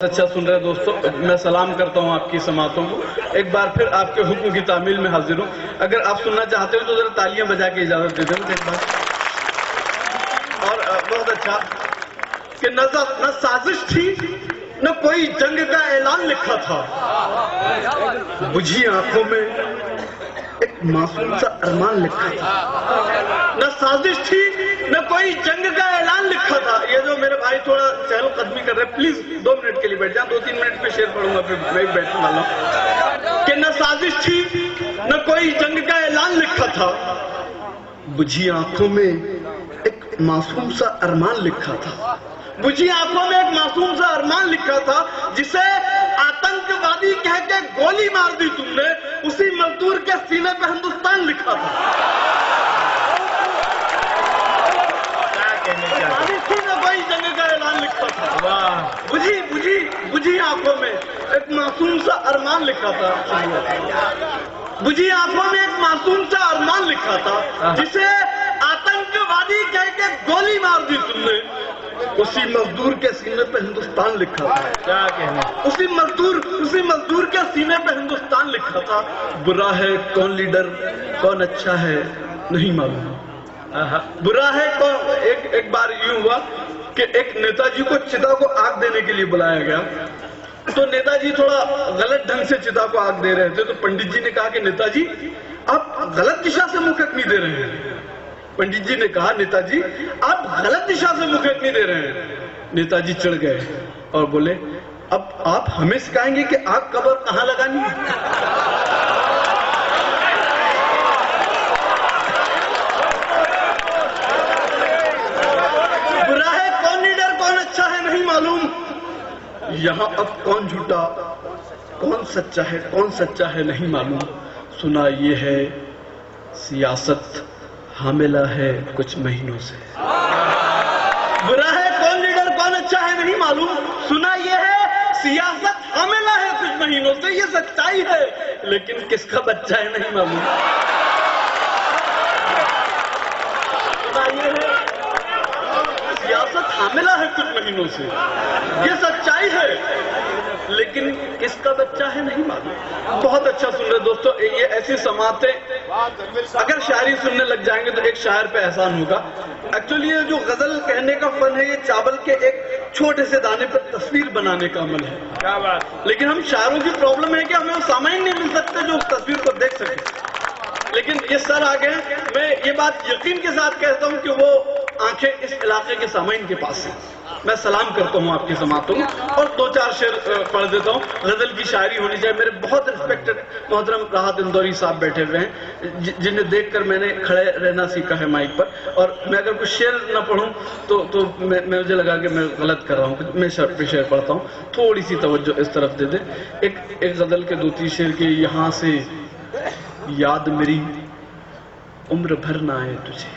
اچھا سن رہے دوستو، میں سلام کرتا ہوں آپ کی سماعتوں کو. ایک بار پھر آپ کے حکم کی تعمیل میں حاضر ہوں. اگر آپ سننا چاہتے ہو تو ذرا تالیاں بجا کے اجازت دے دیں ایک بار. اور بہت اچھا کہ نہ سازش تھی نہ کوئی جنگ کا اعلان لکھا تھا، بجھی آنکھوں میں ایک معصوم سا ارمان لکھا تھا. نہ سازش تھی نہ کوئی جنگ کا اعلان لکھا تھا. یہ جو میرے بھائی تھوڑا چہل قدمی کر رہے ہیں، پلیز 2 منٹ کے لیے بیٹھ جائیں. 2-3 منٹ پہ شعر پڑھوں گا پھر میں بیٹھنے والا ہوں. کہ نہ سازش تھی نہ کوئی جنگ کا اعلان لکھا تھا، بجھی آنکھوں میں ایک معصوم سا ارمان لکھا تھا. بجھی آنکھوں میں ایک معصوم سا ارمان لکھا تھا، جسے آتنک وادی کہہ کے گولی مار دی تم نے. اسی مزدور کے سینے پہ ہندوستان لکھا تھا. کوئی جنگ کا اعلان لکھا تھا، بجھی آنکھوں میں ایک معصوم سا ارمان لکھا تھا. بجھی آنکھوں میں ایک معصوم سا ارمان لکھا تھا، جسے آتنک وادی کہہ کے گولی مار دی تم نے. اسی مزدور کے سینے پہ ہندوستان لکھا تھا. کیا کہنا، اسی مزدور کے سینے پہ ہندوستان لکھا تھا. برا ہے کون لیڈر کون اچھا ہے نہیں معلوم. برا ہے کون. ایک بار یوں ہوا کہ ایک نیتا جی کو چتا کو آگ دینے کے لیے بلایا گیا. تو نیتا جی تھوڑا غلط ڈھنگ سے چتا کو آگ دے رہے تھے. تو پنڈت جی نے کہا کہ نیتا جی آپ غلط دشا سے مکھکنی دے رہے ہیں. پنڈت جی نے کہا نیتا جی آپ غلط دشا سے مکھکنی دے رہے ہیں. نیتا جی چڑھ گئے اور بولے اب آپ ہمیں سکھائیں گے کہ آگ کب اور کہاں لگانی ہے. برا ہے کون لیڈر کون اچھا ہے نہیں معلوم. یہاں اب کون جھوٹا کون سچا ہے نہیں معلوم. سنا یہ ہے سیاست حاملہ ہے کچھ مہینوں سے. برا ہے کون لیڈر کون اچھا ہے نہیں معلوم. سنا یہ ہے سیاست حاملہ ہے کچھ مہینوں سے. یہ سچائی ہے لیکن کس کا بچہ ہے نہیں معلوم. سنا یہ ہے سیاست حاملہ ہے کچھ مہینوں سے. یہ سچائی ہے لیکن کس کا بچہ ہے نہیں معلوم. بہت اچھا سن رہے دوستو. یہ ایسی سماعتیں اگر شاعری سننے لگ جائیں گے تو ایک شاعر پہ احسان ہوگا. ایکچولی یہ جو غزل کہنے کا فن ہے، یہ چاول کے ایک چھوٹے سے دانے پر تصویر بنانے کا عمل ہے. کیا بات. لیکن ہم شاعروں کی پرابلم ہے کہ ہمیں وہ سامعین نہیں مل سکتے جو اس تصویر کو دیکھ سکیں. لیکن یہ سر آ گئے. میں یہ بات یقین کے ساتھ کہتا ہوں کہ وہ آنکھیں اس علاقے کے سامعین کے پاس ہیں. میں سلام کرتا ہوں آپ کی سماعتوں میں اور 2-4 شعر پڑھ دیتا ہوں. غزل کی شاعری ہونی چاہیے. میرے بہت ریسپیکٹڈ محترم راحت اندوری صاحب بیٹھے ہوئے ہیں جنہیں دیکھ کر میں نے کھڑے رہنا سیکھا ہے مائک پر. اور میں اگر کچھ شعر نہ پڑھوں تو مجھے لگا کہ میں غلط کر رہا ہوں. میں شعر پڑھتا ہوں. تھوڑی سی توجہ اس طرف دے دیں. ایک غزل کے 2-3 شعر کے. یہاں سے یاد میری عمر بھر نہ آئے تجھے.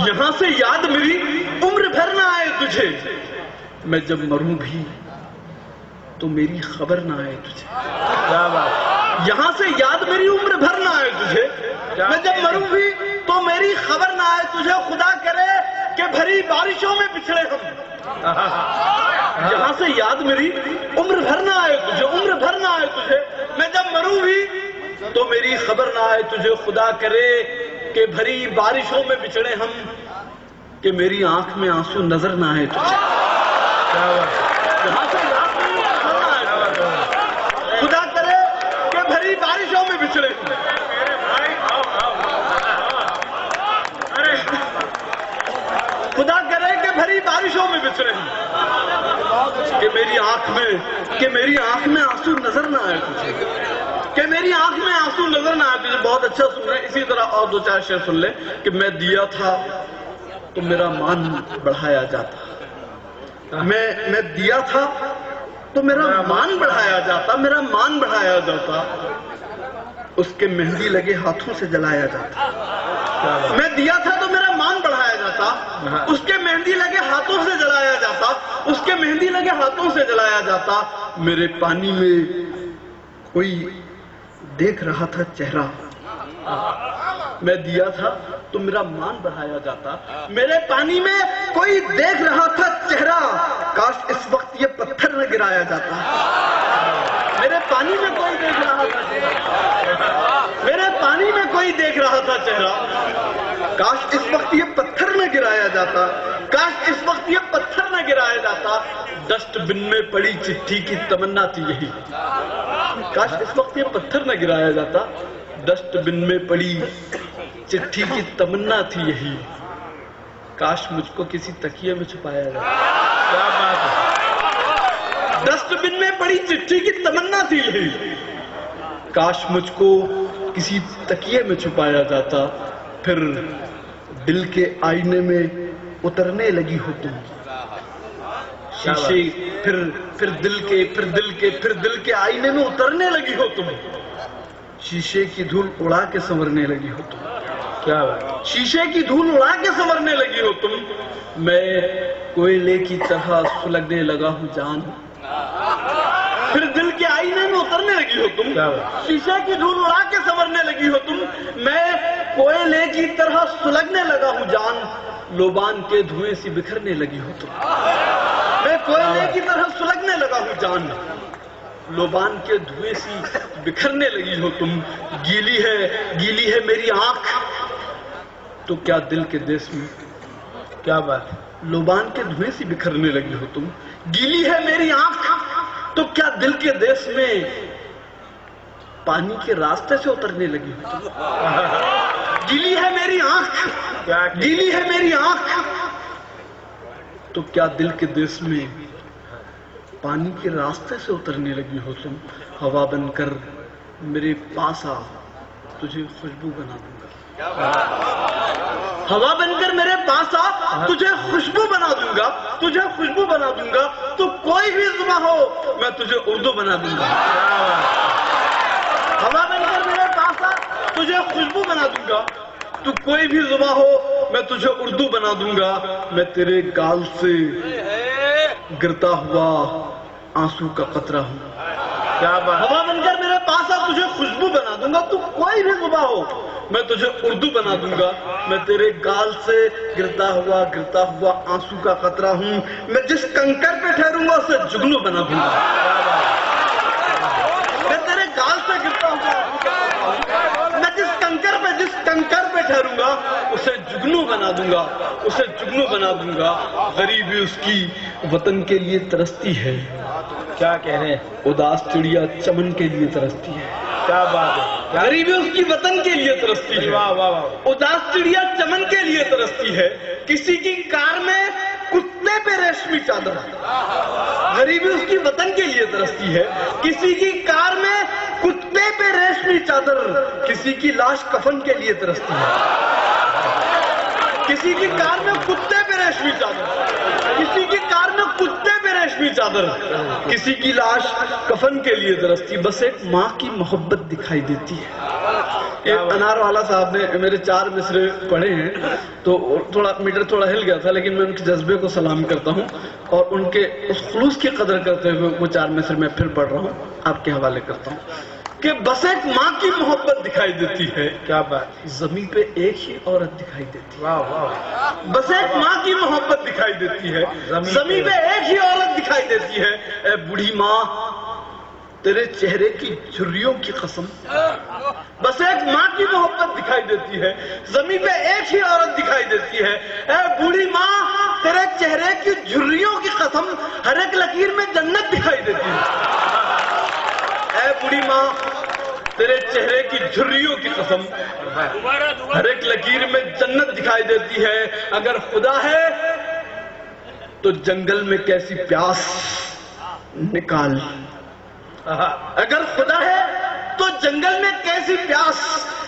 یہاں سے یاد میری عمر بھر نہ آئے تجھے. میں جب مروں بھی تو میری خبر نہ آئے تجھے. یہاں سے یاد میری عمر بھر نہ آئے تجھے. میں جب مروں بھی تو میری خبر نہ آئے تجھے. خدا کرے کہ بھری بارشوں میں بچھڑے ہم. یہاں سے یاد میری عمر بھر نہ آئے تجھے. عمر بھر نہ آئے تجھے. میں جب مروں بھی تو میری خبر نہ آئے تجھے. خدا کرے کہ بھری بارشوں میں بچھڑے ہم، کہ میری آنکھ میں آنسو نظر نہ آئے تجھے. یہاں سے یاد میری عمر نہ آئے تجھے. خدا کرے کہ بھری بارشوں میں بچھڑے ہم. خدا کرے کہ بھری بارشوں میں بچھڑے ہم، کہ میری آنکھ میں آنسو نظر نہ آئے تجھے. کہ میری آنکھ میں آنسو نظر نہ آئے تجھے. بہت اچھا سن رہے ہیں. اسی طرح اور 2-4 شعر سن لیں. کہ میں دیا تھا تو میرا مان بڑھایا جاتا. میں دیا تھا تو میرا مان بڑھایا جاتا. میرا مان بڑھایا جاتا. اس کے مہندی لگے ہاتھوں سے جلایا جاتا. میں دیا تھا تو میرا مان بڑھایا جاتا. اس کے مہندی لگے ہاتھوں سے جلایا جاتا. اس کے مہندی لگے ہاتھوں سے جلایا جاتا. میرے پانی میں کوئی دیکھ رہا تھا چہرہ. میں دیا تھا تو میرا مان بڑھایا جاتا. میرے پانی میں کوئی دیکھ رہا تھا چہرہ. کاش اس وقت گرایا جاتا. میرے پانی میں کوئی دیکھ رہا تھا چہرہ, میرے پانی میں کوئی دیکھ رہا تھا چہرہ. کاش اس وقت یہ پتھر نہ گرایا جاتا, کاش اس وقت یہ پتھر نہ گرایا جاتا. ڈسٹ بن میں پڑی چٹھی کی تمنا تھی یہی. کاش اس وقت یہ پتھر نہ گرایا جاتا, ڈسٹ بن میں پڑی چٹھی کی تمنا تھی یہی. کاش مجھ کو کسی تکیے میں چھپایا جاتا. کیا بات ہے. ڈسٹ بن میں پڑی چٹھی کی تمنا تھی یہی. کاش مجھ کو کسی تکیے میں چھپایا جاتا. پھر دل کے آئینے میں اترنے لگی ہو تم. شیشے پھر دل کے آئینے میں اترنے لگی ہو تم. شیشے کی دھول اڑا کے سنورنے لگی ہو تم. کیا بات. شیشے کی دھول اڑا کے سنورنے لگی ہو تم. میں کوئلے کی طرح سلگنے لگا ہوں جان. پھر دل کے آئینے میں اترنے لگی ہو تم. شیشے کی دھول اڑا کے سنورنے لگی ہو تم. میں کوئلے کی طرح سلگنے لگا ہوں جان. لوبان کے دھوئیں سی بکھرنے لگی ہو تم. میں کوئلے کی طرح سلگنے لگا ہوں جان. لوبان کے دھوئیں سی بکھرنے لگی ہو تم. گیلی ہے میری آنکھ تو کیا دل کے دیس میں. کیا بات. لوبان کے دھوئیں سی بکھرنے لگی ہو تم. گیلی ہے میری آنکھ تو کیا دل کے دیس میں پانی کے راستے سے اترنے لگی ہو تم. گیلی ہے میری آنکھ, گیلی ہے میری آنکھ تو کیا دل کے دیس میں پانی کے راستے سے اترنے لگی ہو تم. ہوا بن کر میرے پاس آ, تجھے خوشبو بنا دوں گا. ہوا بن کر میرے پاس آ, تجھے خوشبو بنا دوں گا. تجھے خوشبو بنا دوں گا. تو کوئی بھی زباں ہو میں تجھے اردو بنا دوں گا. ہوا بن کر میرے پاس آ, تجھے خوشبو بنا دوں گا. تو کوئی بھی زباں ہو میں تجھے اردو بنا دوں گا. میں تیرے گال سے گرتا ہوا آنسو کا قطرہ ہوں. کیا بات. ہوا بن کر میرے پاس آ, تجھے خوشبو بنا دوں گا. تو کوئی بھی زباں ہو میں تجھے اردو بنا دوں گا. میں تیرے گال سے گرتا ہوا آنسو کا قطرہ ہوں. میں جس کنکر پہ ٹھہروں گا اسے جگنو بنا دوں گا. میں تیرے گال سے گرتا ہوا آنسو کا قطرہ ہوں. میں جس کنکر پہ ٹھہروں گا اسے جگنو بنا دوں گا. اسے جگنو بنا دوں گا. غریبی اس کی وطن کے لیے ترستی ہے. کیا کہہ رہے ہیں. اداس چڑیا چمن کے لیے ترستی ہے. کیا بات ہے. غریبی اس کی وطن کے لیے ترستی ہے. اداس چڑیا چمن کے لیے ترستی ہے. کسی کی کار میں کتے پہ ریشمی چادر. غریبی اس کی وطن کے لیے ترستی ہے. کسی کی کار میں کتے پہ ریشمی چادر. کسی کی لاش کفن کے لیے ترستی ہے. کسی کی کار میں کتے پہ ریشمی چادر. کسی کی کار میں کتے پہ ریشمی چادر. کسی کی لاش کفن کے لیے ترستی. بس ایک ماں کی محبت دکھائی دیتی ہے. انار والا صاحب نے میرے 4 مصرے پڑھے ہیں تو میٹر تھوڑا ہل گیا تھا, لیکن میں ان کے جذبے کو سلام کرتا ہوں اور ان کے اس خلوص کی قدر کرتے ہوئے وہ 4 مصرے میں پھر پڑھ رہا ہوں, آپ کے حوالے کرتا ہوں کہ بس ایک ماں کی محبت دکھائی دیتی ہے. کیا بات. زمین پہ ایک ہی عورت دکھائی دیتی ہے. بس ایک ماں کی محبت دکھائی دیتی ہے. زمین پہ ایک ہی عورت دکھائی دیتی ہے. اے بوڑھی ماں تیرے چہرے کی جھریوں کی قسم. بس ایک ماں کی محبت دکھائی دیتی ہے. زمین پہ ایک ہی عورت دکھائی دیتی ہے. اے بوڑھی ماں تیرے چہرے کی جھریوں کی قسم. ہر ایک لکیر میں جنت دکھائی دیتی ہے. اے بوڑھی ماں تیرے چہرے کی جھریوں کی قسم. ہر ایک لکیر میں جنت دکھائی دیتی ہے. اگر خدا ہے تو جنگل میں کیسی پیاس نکال. اگر خدا ہے تو جنگل میں کیسی پیاس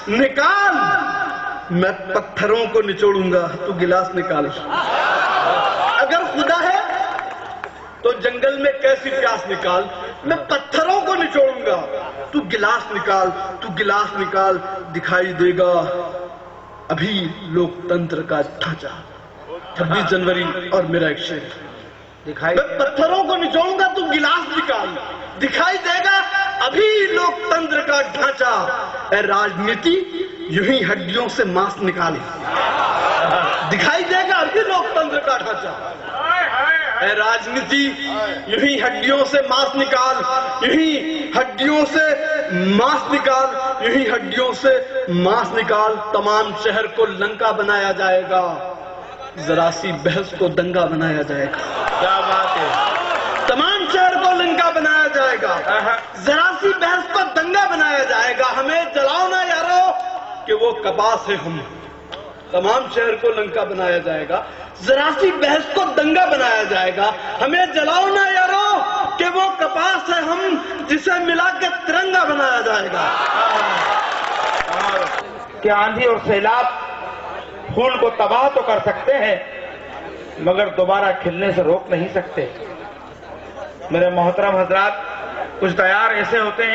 نکال. میں پتھروں کو نچوڑوں گا تو گلاس نکال. اگر خدا ہے تو جنگل میں کیسی پیاس نکال. میں پتھروں کو نچوڑوں گا تو گلاس نکال. تو گلاس نکال. دکھائی دے گا ابھی لوکتنتر کا ڈھانچہ. 26 جنوری اور میرا ایک شعر. میں پتھروں کو نچوڑوں گا تو گلاس نکال. دکھائی دے گا ابھی لوکتنتر کا ڈھانچہ. اے راجنیتی یوں ہی ہڈیوں سے ماس نکال. دکھائی دے گا ابھی لوکتنتر کا ڈھانچہ. اے راجنیتی یہی ہڈیوں سے ماس نکال، یہی ہڈیوں سے ماس نکال، یہی ہڈیوں سے ماس نکال، تمام شہر کو لنکا بنایا جائے گا، ذرا سی بحث کو دنگا بنایا جائے گا۔ کیا بات ہے، تمام شہر کو لنکا بنایا جائے گا، ذرا سی بحث کو دنگا بنایا جائے گا، ہمیں جلاؤ نہ یارو کہ وہ کپاس ہے ہم۔ تمام شہر کو لنکا بنایا جائے گا، ذرا سی بحث کو دنگا بنایا جائے گا، ہمیں جلاؤ نہ یارو کہ وہ کپاس ہے ہم، جسے ملا کے ترنگا بنایا جائے گا۔ کہ آندھی اور سیلاب پھول کو تباہ تو کر سکتے ہیں مگر دوبارہ کھلنے سے روک نہیں سکتے۔ میرے محترم حضرات، کچھ تیار ایسے ہوتے ہیں